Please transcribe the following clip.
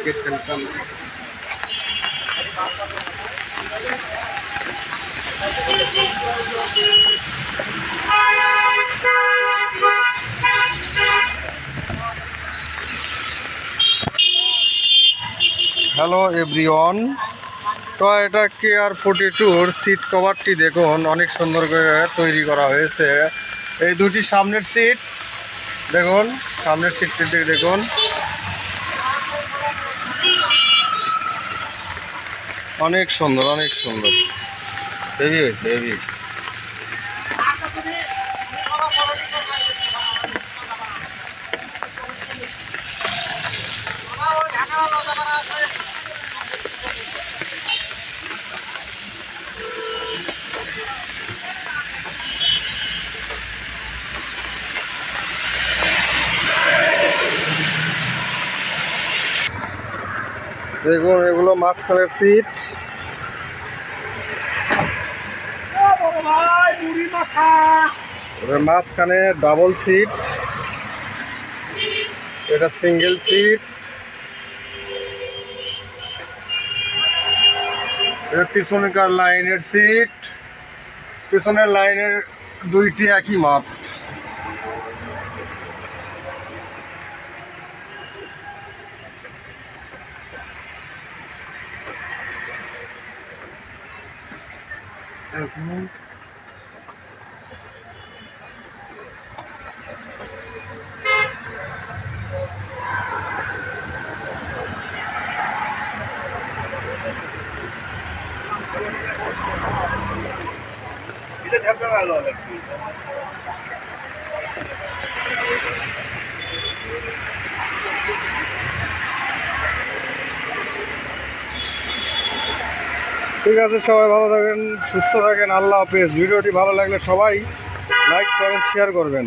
Gate tension. Hello everyone, তো এটা KR42 seat কভারটি দেখুন অনেক সুন্দর করে তৈরি করা হয়েছে। এই দুটি সামনের সিট দেখুন, সামনের সিটটি দেখুন অনেক সুন্দর, অনেক সুন্দর, হেভি হয়েছে, হেভি। দেখুন এগুলো মাঝখানের সিট, মাঝখানে ডাবল সিট, এটা সিঙ্গেল সিট। এটা পিছনকার লাইনের সিট, পিছনের লাইনের দুইটি একই মাপ। ঠিক আছে, সবাই ভালো থাকেন, সুস্থ থাকেন, আল্লাহ হাফেজ। ভিডিওটি ভালো লাগলে সবাই লাইক কমেন্ট শেয়ার করবেন।